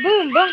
Bumbong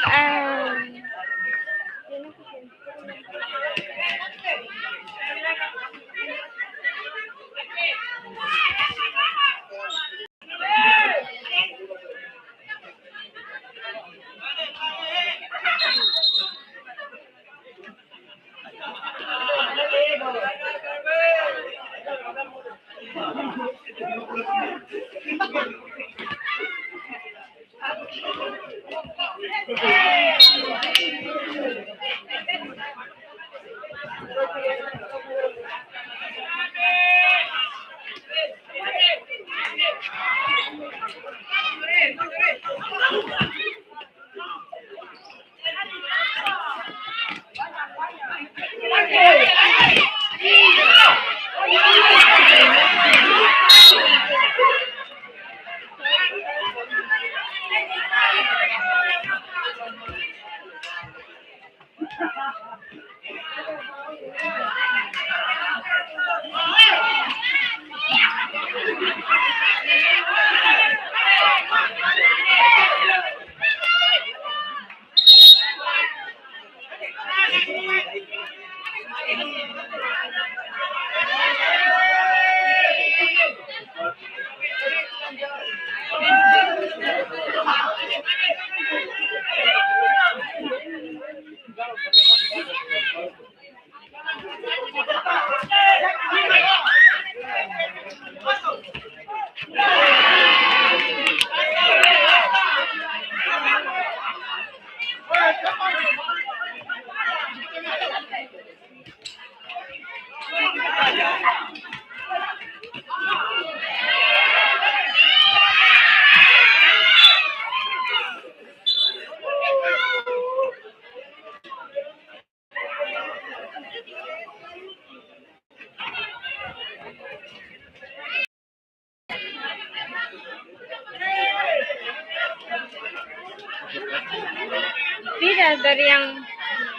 tidak dari yang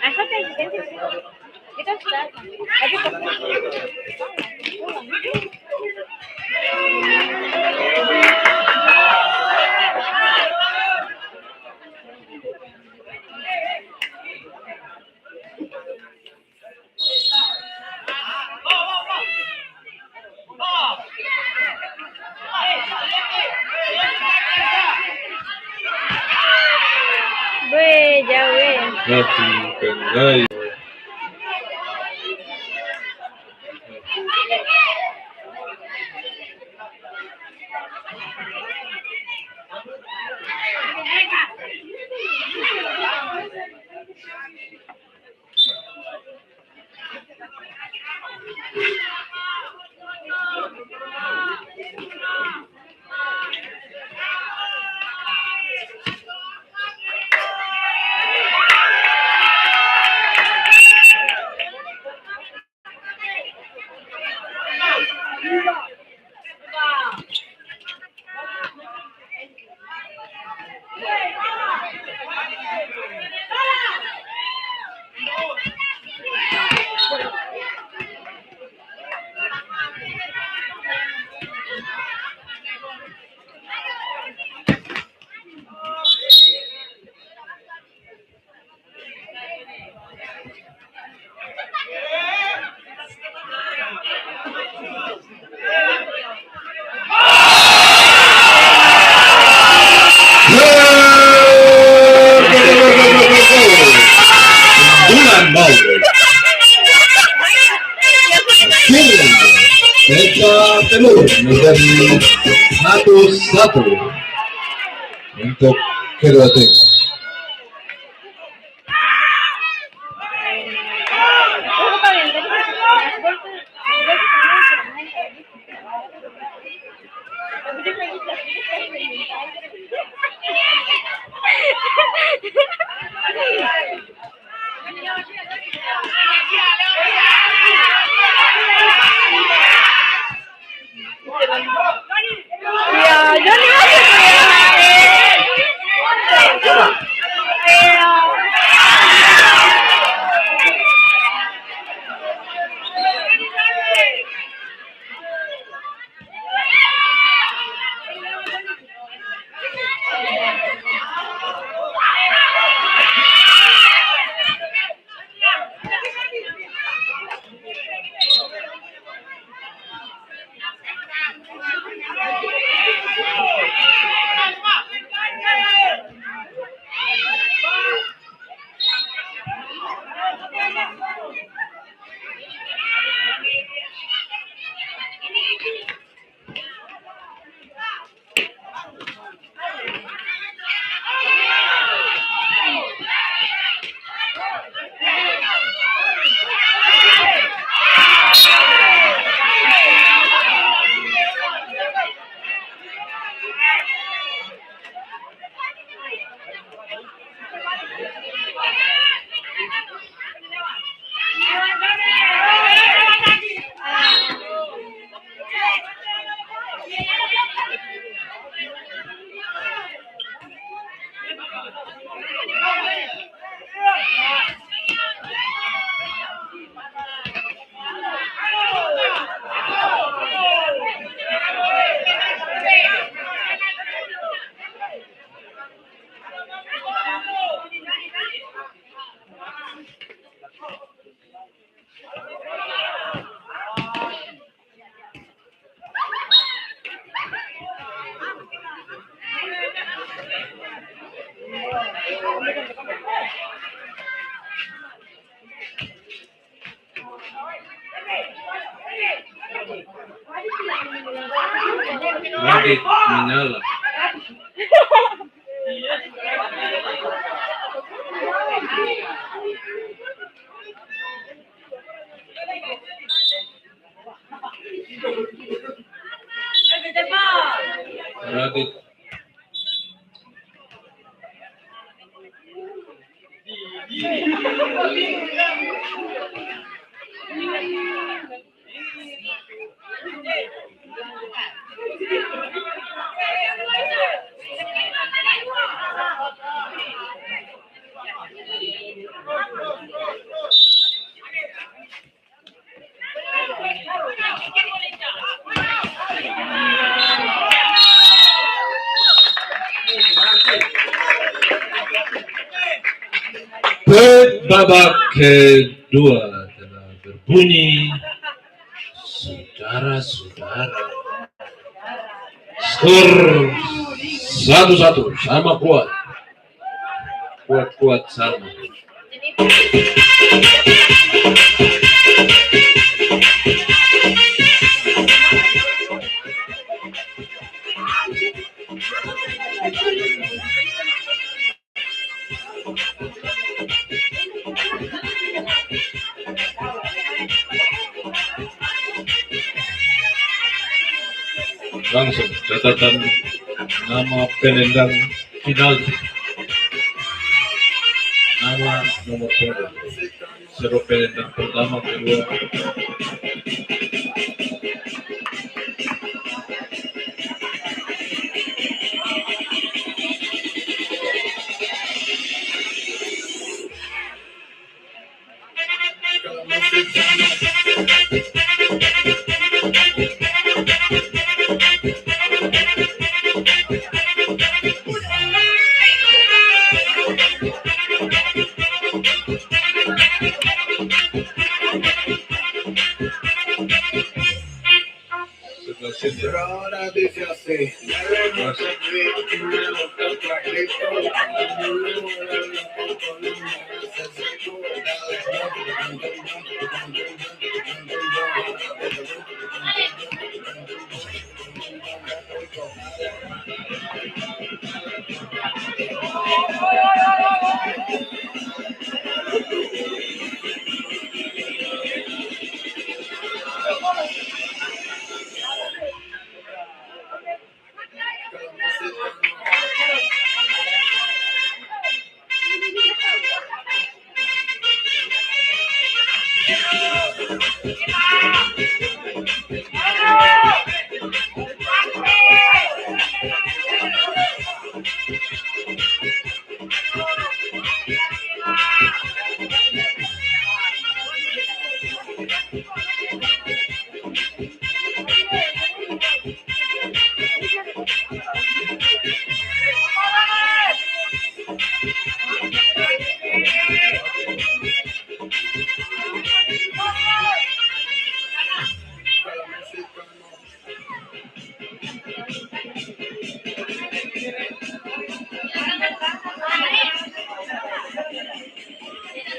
asal kan kita sudah tapi Penday. Desa Telur menjadi 1-1 untuk kedua tim. Johnny masuk ya. Radit menyala. Radit. Babak kedua telah berbunyi, saudara-saudara. Skor 1-1, sama kuat. Kuat-kuat sama. Langsung catatan nama penendang penalti. Nama nomor punggung. Seru penendang pertama, kedua. Ahora dice así.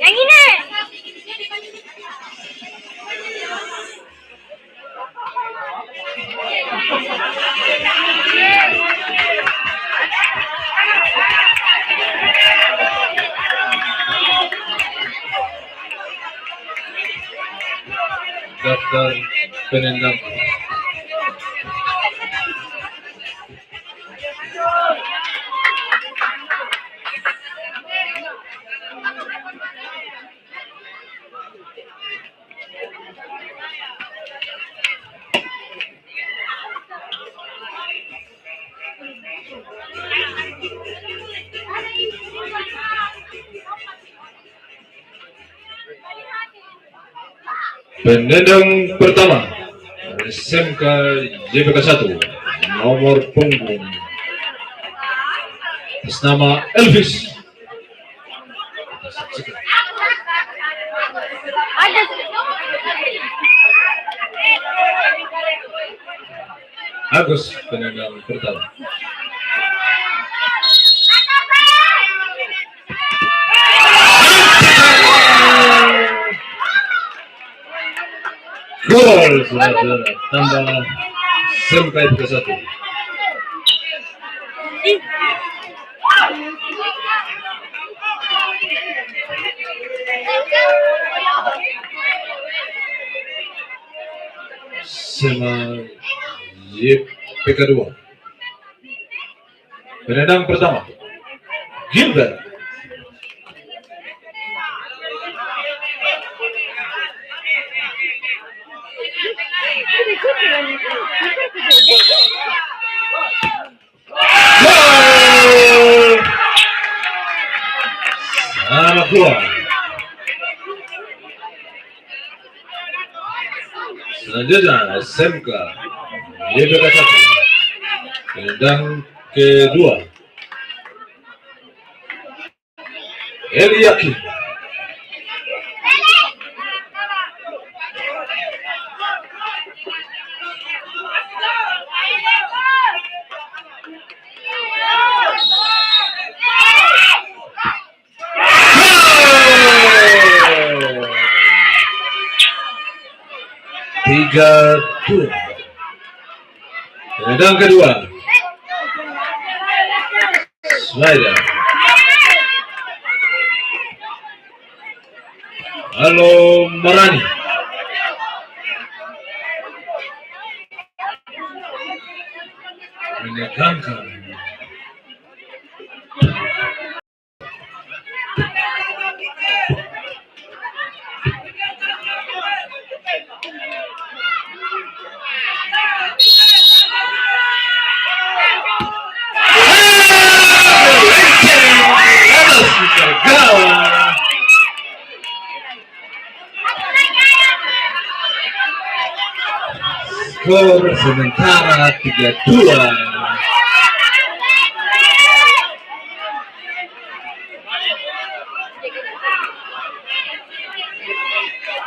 Yang ini. Daftar penendang. Penendang pertama SMK YPK 1 nomor punggung atas nama Elvis. Agus penendang pertama. Gol, saudara, tambah sampai ke 1. Sama YPK 2. Penendang pertama Gilbert. Anak buah. Selanjutnya SMK YPK 1 penendang kedua Eliakim. Tiga dua. Penendang kedua Slider. Halo Marani. Menegangkan. Skor sementara 3-2.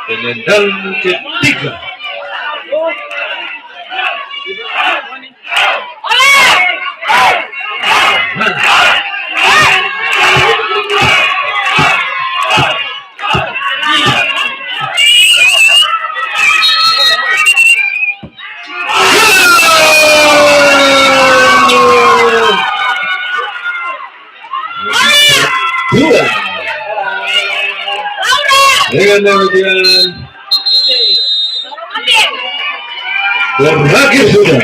Penendang ketiga dengan demikian berakhir sudah.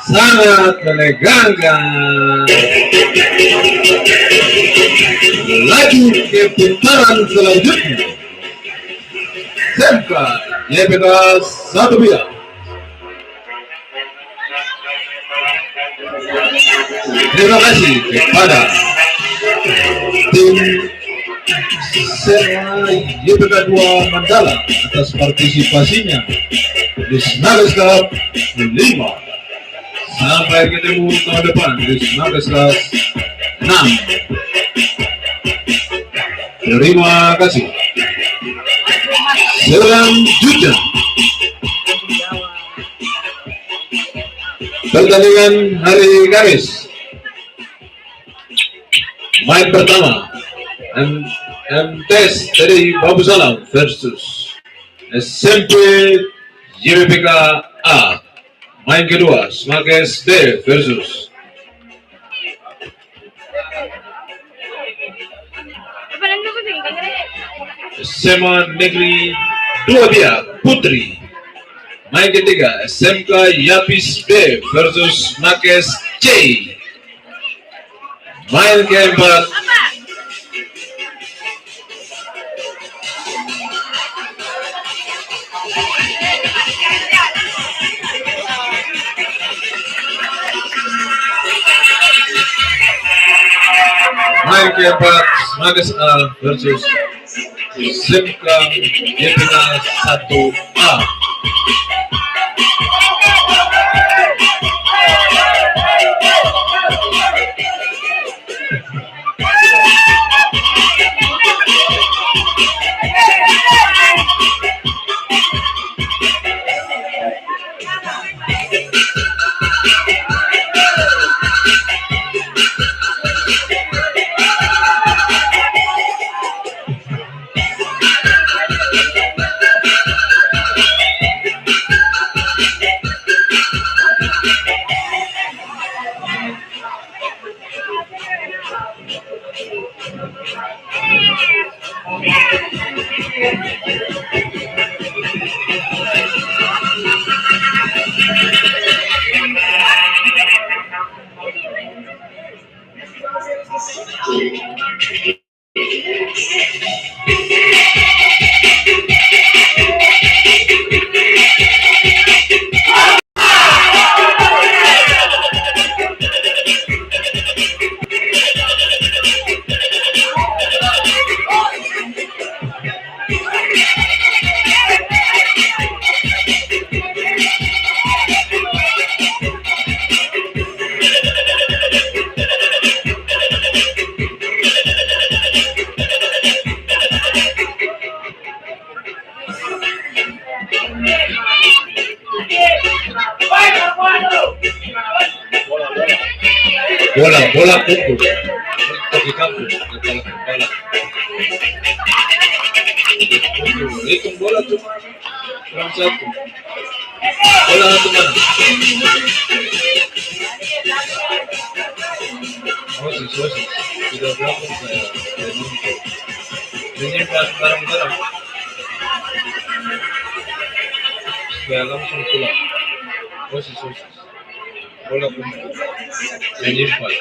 Sangat menegangkan. Laju ke putaran selanjutnya. SMK YPK 1 Biak. Terima kasih kepada tim YPK 2 Mandala atas partisipasinya di Snares Cup 5 Sampai ketemu tahun depan di Semangat Kelas 6. Terima kasih. Selanjutnya pertandingan hari Kamis. Main pertama MTS dari Babu Salam versus SMP YPK A. Main kedua Smakes D versus SMA Negeri 2 Dia Putri. Main ketiga SMK Yapis B versus Smakes C. Main keempat Smakes A versus SMK YPK 1A. Bola kumpul di kampung, hitung bola cuma satu. Bola satu mana? Sosis. Tidak berapa saya menyimpan barang-barang supaya langsung pulang. Sosis. Bola kumpul menyimpan.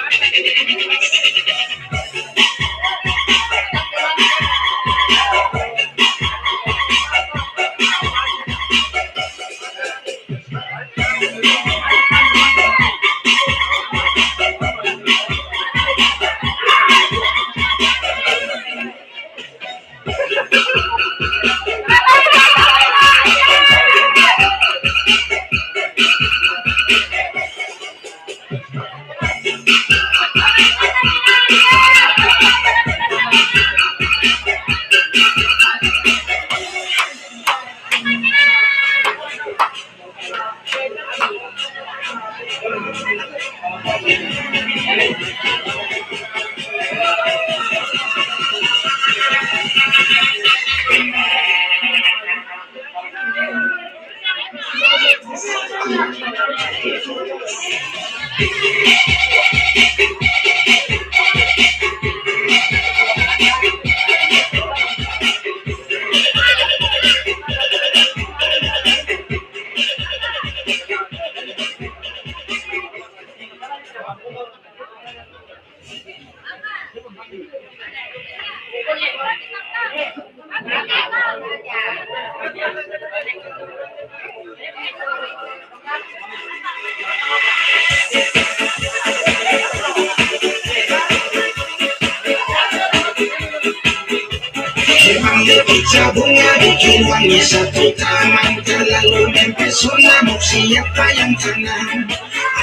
Pizza bunga bikin wangi satu taman. Terlalu mempesona mau siapa yang tanam.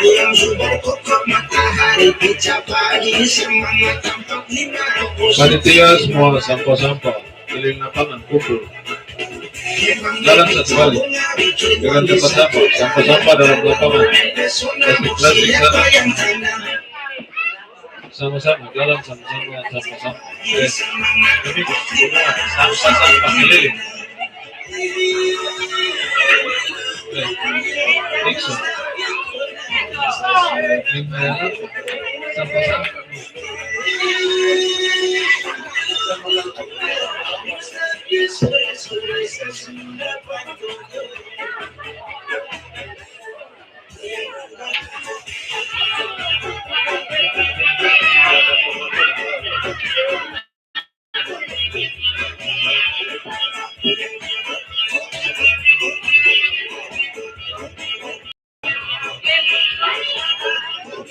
Ayam sudah kokoh matahari pecah pagi semangat tampak lima Panitia semua sampah-sampah keliling lapangan kumpul. Jalan satu kali dengan tempat sampah dalam lapangan. Plastik sana. Sama-sama jalan sama-sama sampah-sampah. Ini sampah-sampah keliling. Nixon. Sampah-sampah.